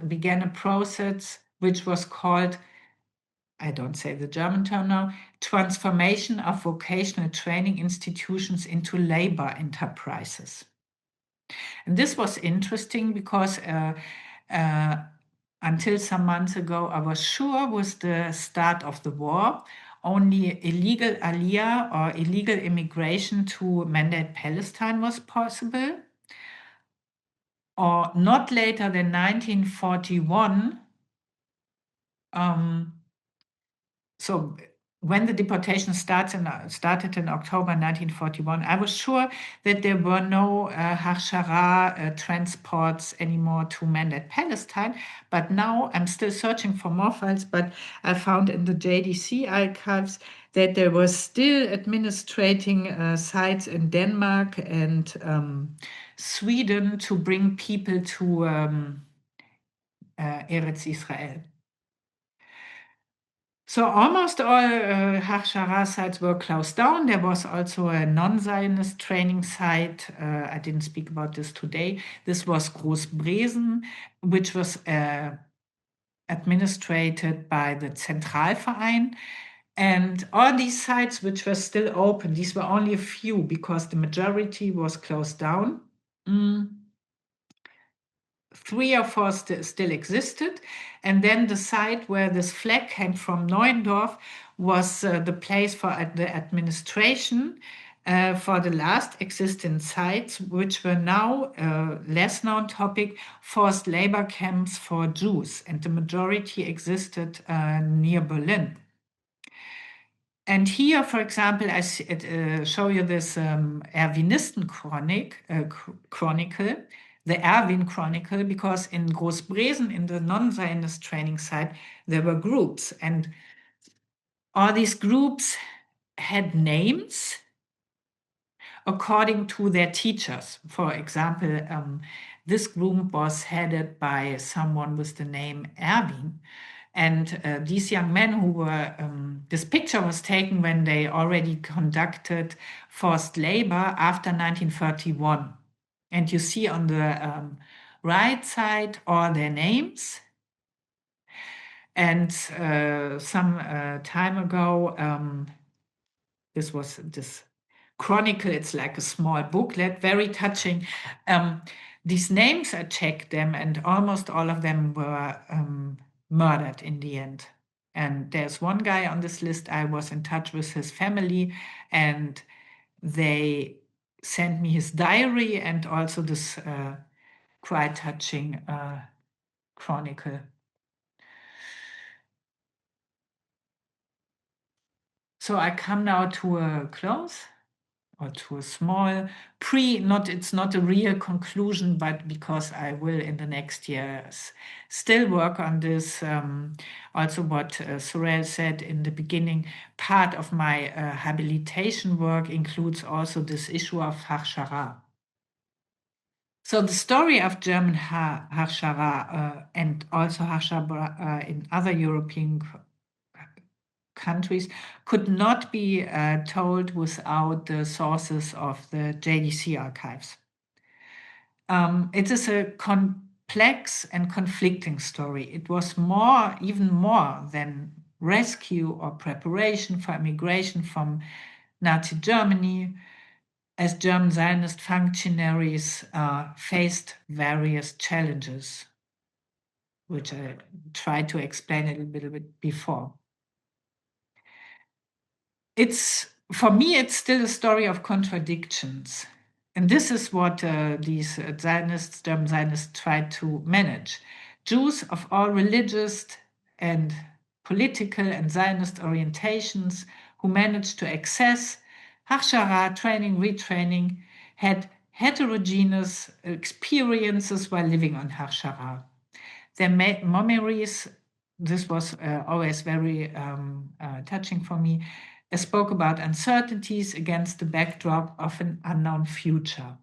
began a process which was called, I don't say the German term now, transformation of vocational training institutions into labor enterprises. And this was interesting because until some months ago, I was sure with the start of the war, only illegal aliyah or illegal immigration to Mandate Palestine was possible, or not later than 1941. So when the deportation started in October 1941, I was sure that there were no Hachshara transports anymore to Mandate Palestine. But now I'm still searching for more files, but I found in the JDC archives that there was still administrating sites in Denmark and Sweden to bring people to Eretz Israel. So almost all Hachshara sites were closed down. There was also a non-Zionist training site. I didn't speak about this today. This was Großbresen, which was administrated by the Zentralverein. And all these sites which were still open, these were only a few because the majority was closed down. 3 or 4 still existed. And then the site where this flag came from, Neuendorf, was the place for the administration for the last existing sites, which were now less known topic, forced labor camps for Jews. And the majority existed near Berlin. And here, for example, I show you this Erwinisten Chronicle, the Erwin Chronicle, because in Großbresen, in the non-Zionist training site, there were groups. And all these groups had names according to their teachers. For example, this group was headed by someone with the name Erwin. And these young men who were, this picture was taken when they already conducted forced labor after 1931. And you see on the right side all their names. And some time ago, this was this chronicle, it's like a small booklet, very touching. These names, I checked them, and almost all of them were murdered in the end. And there's one guy on this list, I was in touch with his family, and they sent me his diary and also this quite touching chronicle. So I come now to a close, or to a small it's not a real conclusion, but because I will in the next years still work on this, also what Sorel said in the beginning, part of my habilitation work includes also this issue of Hachshara. So the story of German Hachshara and also Hachshara in other European countries could not be told without the sources of the JDC archives. It is a complex and conflicting story. It was even more than rescue or preparation for immigration from Nazi Germany, as German Zionist functionaries faced various challenges, which I tried to explain a little bit before. For me, it's still a story of contradictions. And this is what these German Zionists tried to manage. Jews of all religious and political and Zionist orientations who managed to access Hachshara, training, retraining, had heterogeneous experiences while living on Hachshara. Their memories, this was always very touching for me, spoke about uncertainties against the backdrop of an unknown future.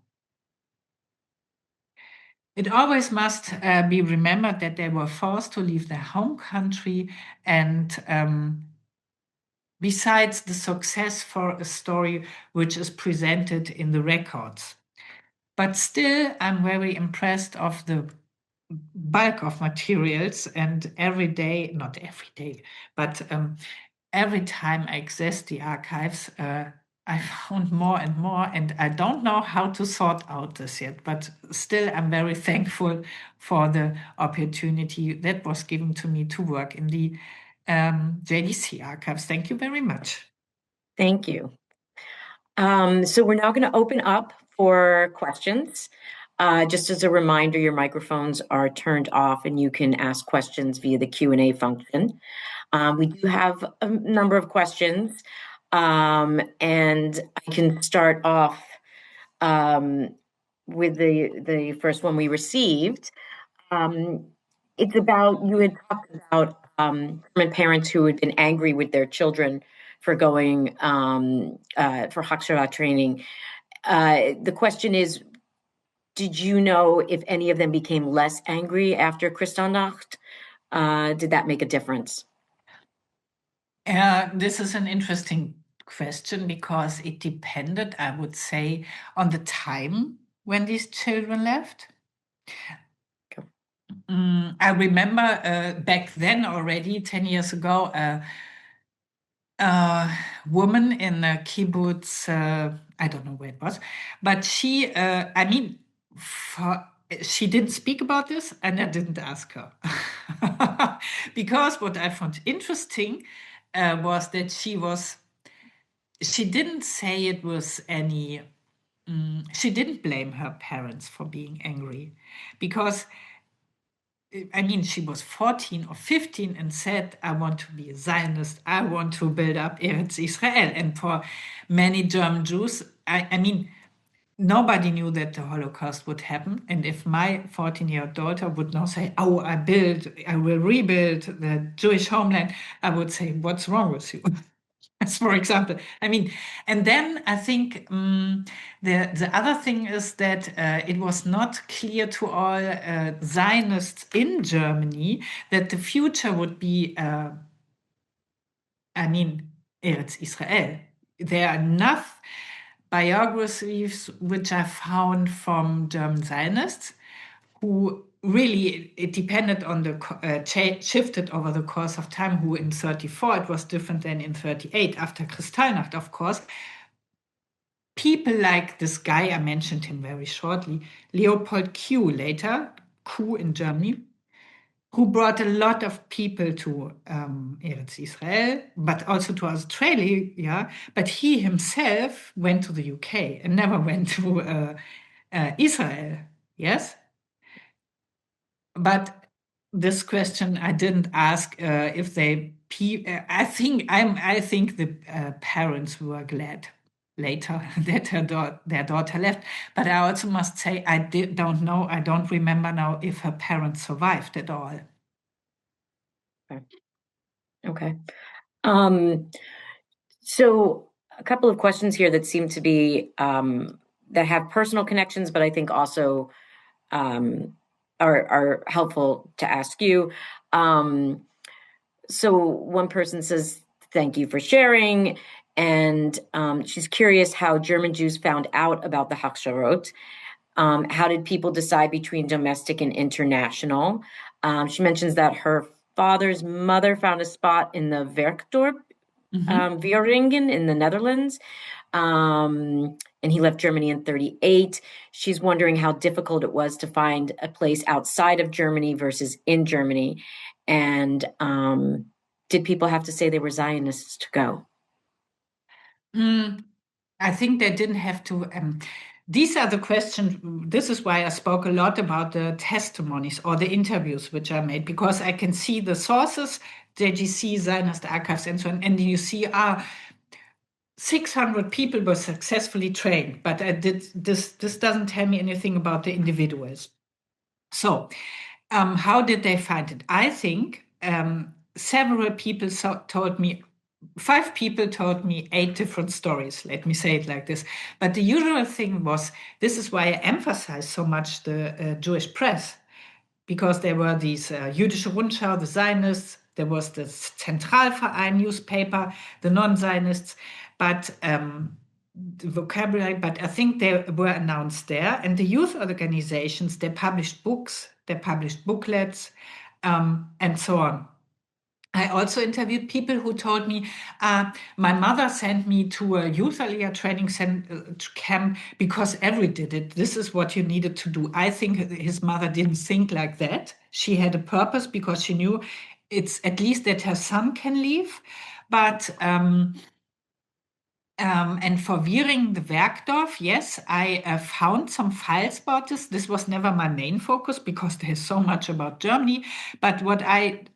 It always must be remembered that they were forced to leave their home country, and besides the success for a story which is presented in the records. But still, I'm very impressed of the bulk of materials, and every day, not every day, but every time I access the archives, I found more and more, and I don't know how to sort out this yet, but still I'm very thankful for the opportunity that was given to me to work in the JDC archives. Thank you very much. Thank you. So we're now going to open up for questions. Just as a reminder, your microphones are turned off and you can ask questions via the Q&A function. We do have a number of questions, and I can start off with the first one we received. It's about, you had talked about German parents who had been angry with their children for going for Hachshara training. The question is, did you know if any of them became less angry after Kristallnacht? Did that make a difference? This is an interesting question because it depended, I would say, on the time when these children left. Okay. I remember back then already, 10 years ago, a woman in a kibbutz, I don't know where it was, but she, she didn't speak about this and I didn't ask her. Because what I found interesting was that she didn't say it was any, she didn't blame her parents for being angry because she was 14 or 15 and said, I want to be a Zionist. I want to build up Eretz Israel. And for many German Jews, nobody knew that the Holocaust would happen. And if my 14-year-old daughter would now say, oh, I will rebuild the Jewish homeland, I would say, what's wrong with you? As for example, and then I think the other thing is that it was not clear to all Zionists in Germany that the future would be, Eretz Israel. There are enough biographies which I found from German Zionists who really, it depended on the shifted over the course of time, who in 34, it was different than in 38, after Kristallnacht, of course. People like this guy, I mentioned him very shortly, Leopold Q, later, Q in Germany, who brought a lot of people to Eretz Israel, but also to Australia, yeah. But he himself went to the UK and never went to Israel, yes? But this question I didn't ask if they. I think the parents were glad later that their daughter left. But I also must say I don't know. I don't remember now if her parents survived at all. Okay. Okay. So a couple of questions here that seem to be that have personal connections, but I think also are helpful to ask you. So one person says, "Thank you for sharing," and she's curious how German Jews found out about the Hachsharot. How did people decide between domestic and international? She mentions that her father's mother found a spot in the Werkdorp, Wieringen in the Netherlands, and he left Germany in 1938. She's wondering how difficult it was to find a place outside of Germany versus in Germany. And did people have to say they were Zionists to go? I think they didn't have to. These are the questions. This is why I spoke a lot about the testimonies or the interviews which I made, because I can see the sources, JDC, Zionist archives, and so on. And you see, 600 people were successfully trained, but this doesn't tell me anything about the individuals. So, how did they find it? I think several people told me. 5 people told me 8 different stories. Let me say it like this. But the usual thing was, this is why I emphasize so much the Jewish press, because there were these Jüdische Rundschau, the Zionists, there was the Zentralverein newspaper, the non-Zionists, but the vocabulary, but I think they were announced there. And the youth organizations, they published books, they published booklets, and so on. I also interviewed people who told me, my mother sent me to a youth Aliyah training camp because every did it. This is what you needed to do. I think his mother didn't think like that. She had a purpose because she knew it's at least that her son can leave. But and for Wiering the Werkdorf, yes, I found some files about this. This was never my main focus because there's so much about Germany. But what I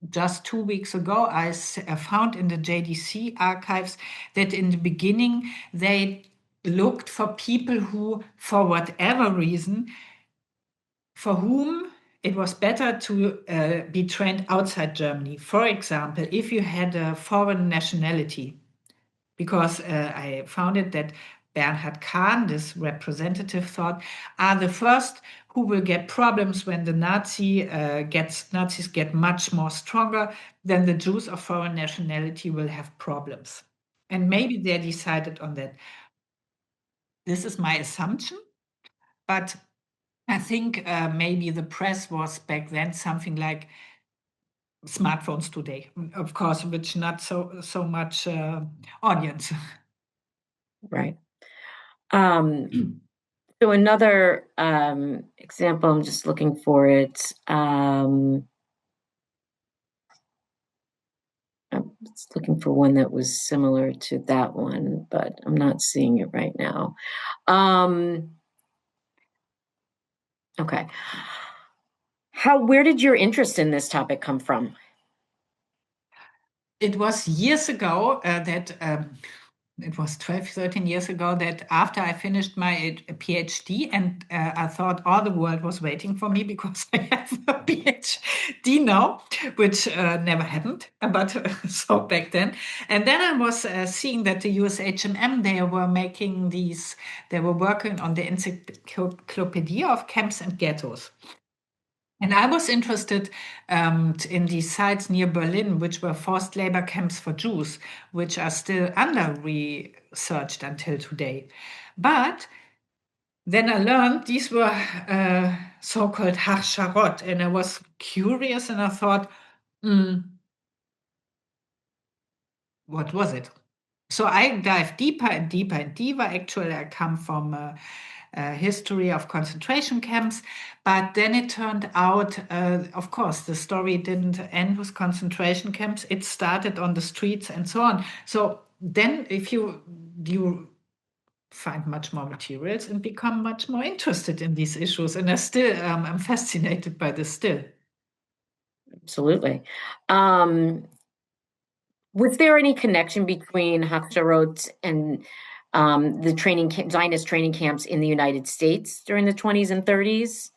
just 2 weeks ago, I found in the JDC archives that in the beginning they looked for people who, for whatever reason, for whom it was better to be trained outside Germany. For example, if you had a foreign nationality, because I found it that Bernhard Kahn, this representative, thought, are the first who will get problems when the Nazis get much more stronger, then the Jews of foreign nationality will have problems. And maybe they decided on that. This is my assumption, but I think maybe the press was back then something like smartphones today, of course, which not so much audience. Right. So another example, I'm just looking for it. I'm just looking for one that was similar to that one, but I'm not seeing it right now. Okay. Where did your interest in this topic come from? It was years ago that it was 12, 13 years ago that after I finished my PhD, and I thought all the world was waiting for me because I have a PhD now, which never happened, but so back then. And then I was seeing that the USHMM, they were working on the Encyclopedia of Camps and Ghettos. And I was interested in these sites near Berlin, which were forced labor camps for Jews, which are still under researched until today. But then I learned these were so-called Hachsharot, and I was curious and I thought, what was it? So I dive deeper and deeper and deeper. Actually, I come from a history of concentration camps, but then it turned out, of course, the story didn't end with concentration camps. It started on the streets and so on. So then if you find much more materials and become much more interested in these issues. And I'm fascinated by this still. Absolutely. Was there any connection between Hachsharot and the Zionist training camps in the United States during the 20s and 30s?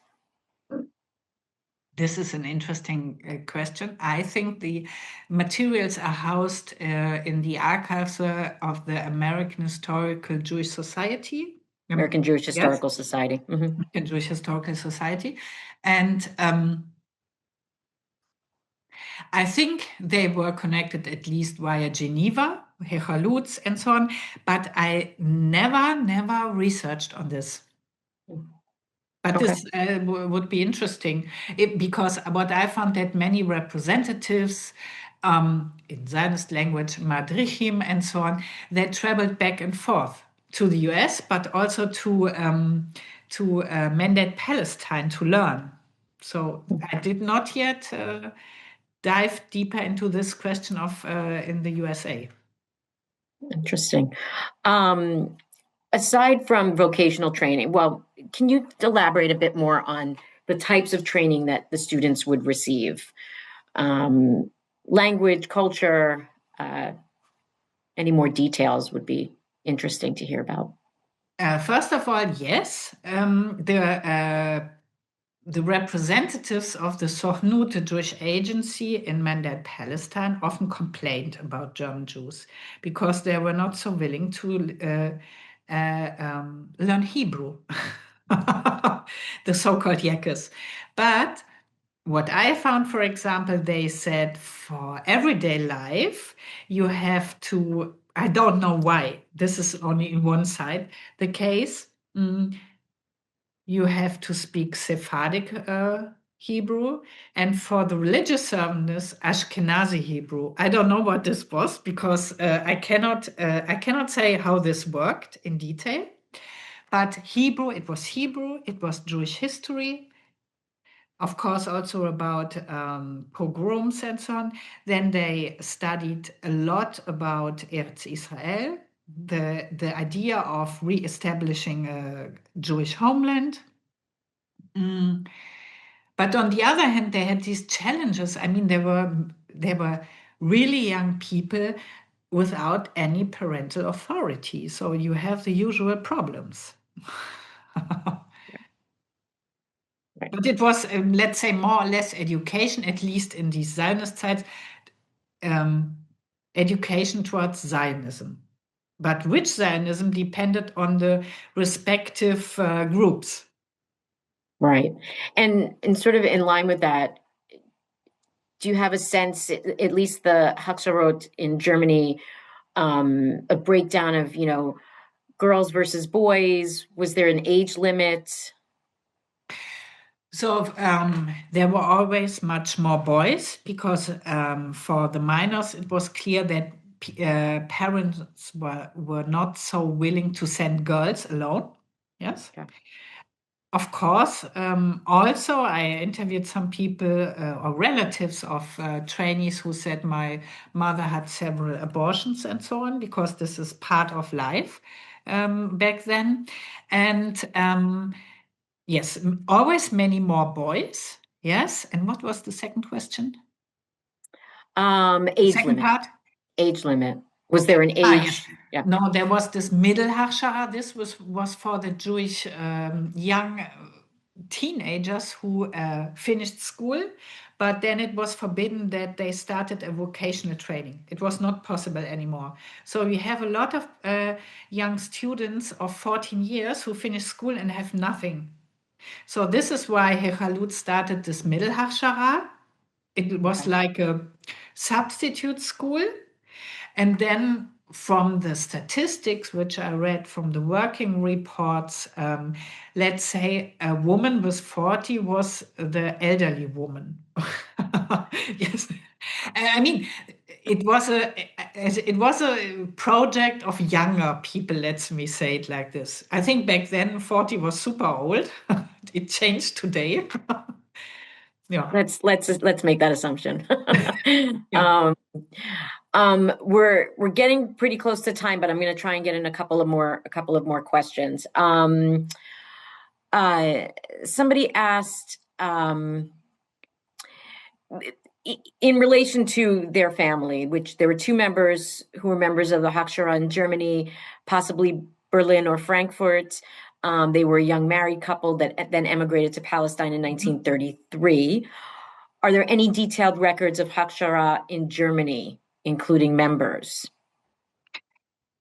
This is an interesting question. I think the materials are housed in the archives of the American Historical Jewish Society. American Jewish Historical Society. Mm-hmm. American Jewish Historical Society. And I think they were connected at least via Geneva, Hechalutz, and so on, but I never researched on this. But Okay. this would be interesting because what I found that many representatives in Zionist language, Madrichim and so on, they traveled back and forth to the US, but also to Mandate Palestine to learn. So I did not yet dive deeper into this question of in the USA. Interesting. Aside from vocational training, well, can you elaborate a bit more on the types of training that the students would receive? Language, culture, any more details would be interesting to hear about. First of all, yes, the representatives of the Sochnut, the Jewish agency in Mandate Palestine, often complained about German Jews because they were not so willing to learn Hebrew, the so-called Yekes. But what I found, for example, they said for everyday life, you have to, I don't know why, this is only in one side the case. You have to speak Sephardic Hebrew, and for the religious service, Ashkenazi Hebrew. I don't know what this was because I cannot say how this worked in detail. But Hebrew, it was Jewish history, of course, also about pogroms and so on. Then they studied a lot about Eretz Israel, the idea of re-establishing a Jewish homeland. But on the other hand, they had these challenges. I mean, they were really young people without any parental authority. So you have the usual problems. But it was, let's say, more or less education, at least in these Zionist sites, education towards Zionism. But which Zionism depended on the respective groups. Right. And sort of in line with that, do you have a sense, at least the Hachsharot in Germany, a breakdown of, girls versus boys? Was there an age limit? So there were always much more boys because for the minors, it was clear that parents were not so willing to send girls alone. Yes. Okay. Of course, also I interviewed some people or relatives of trainees who said my mother had several abortions and so on, because this is part of life back then. And yes, always many more boys. Yes. And what was the second question? Age second limit. Part? Age limit. Was there an age? Yes. Yeah. No, there was this middle Hachshara. This was for the Jewish young teenagers who finished school, but then it was forbidden that they started a vocational training. It was not possible anymore. So we have a lot of young students of 14 years who finish school and have nothing. So this is why Hechalut started this middle Hachshara. It was like a substitute school. And then from the statistics, which I read from the working reports, let's say a woman with 40 was the elderly woman. Yes. I mean, it was a project of younger people, let me say it like this. I think back then 40 was super old. It changed today. Yeah. Let's make that assumption. Yeah. We're getting pretty close to time, but I'm going to try and get in a couple of more questions. Somebody asked, in relation to their family, which there were two members who were members of the Hachshara in Germany, possibly Berlin or Frankfurt. They were a young married couple that then emigrated to Palestine in 1933. Are there any detailed records of Hachshara in Germany, including members?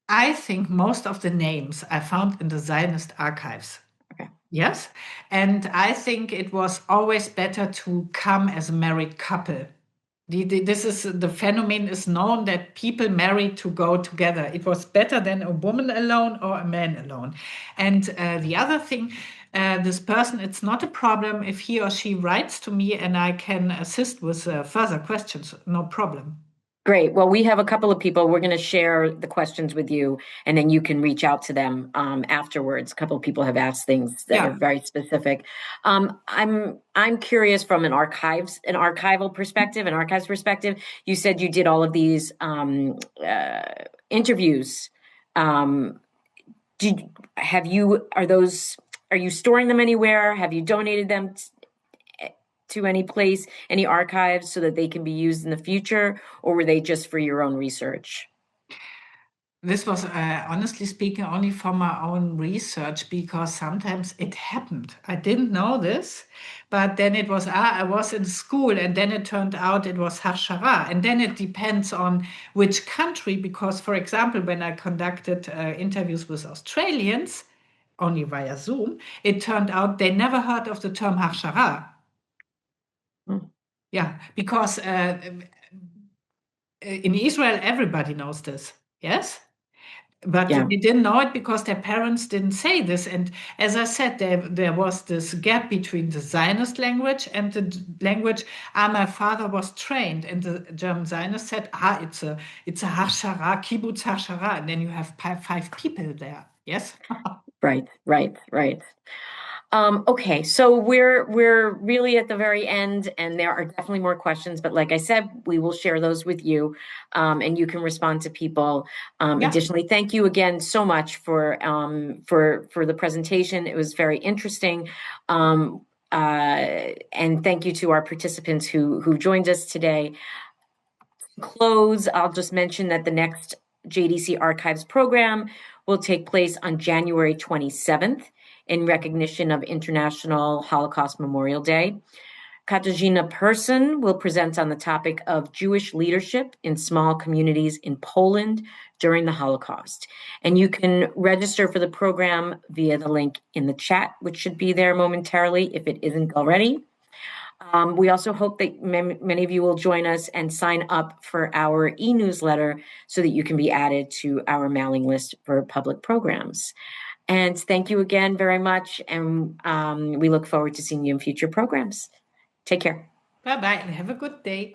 I think most of the names I found in the Zionist archives. Okay. Yes. And I think it was always better to come as a married couple. This is the phenomenon is known that people marry to go together. It was better than a woman alone or a man alone. And the other thing, this person, it's not a problem if he or she writes to me and I can assist with further questions. No problem. Great. Well, we have a couple of people. We're going to share the questions with you, and then you can reach out to them afterwards. A couple of people have asked things that are very specific. I'm curious from an archival perspective, an archives perspective. You said you did all of these interviews. Are you storing them anywhere? Have you donated them to any place, any archives, so that they can be used in the future, or were they just for your own research? This was, honestly speaking, only for my own research, because sometimes it happened. I didn't know this, but then it was, I was in school, and then it turned out it was Hachshara. And then it depends on which country, because, for example, when I conducted interviews with Australians, only via Zoom, it turned out they never heard of the term Hachshara. Yeah, because in Israel, everybody knows this. Yes? But they didn't know it because their parents didn't say this. And as I said, there was this gap between the Zionist language and the language my father was trained. And the German Zionist said, it's a Hachshara, kibbutz Hachshara. And then you have five people there. Yes? Right. Okay, so we're really at the very end, and there are definitely more questions. But like I said, we will share those with you, and you can respond to people. Additionally, thank you again so much for the presentation. It was very interesting, and thank you to our participants who joined us today. To close, I'll just mention that the next JDC Archives program will take place on January 27th. In recognition of International Holocaust Memorial Day. Katarzyna Persson will present on the topic of Jewish leadership in small communities in Poland during the Holocaust. And you can register for the program via the link in the chat, which should be there momentarily if it isn't already. We also hope that many of you will join us and sign up for our e-newsletter so that you can be added to our mailing list for public programs. And thank you again very much. And we look forward to seeing you in future programs. Take care. Bye-bye and have a good day.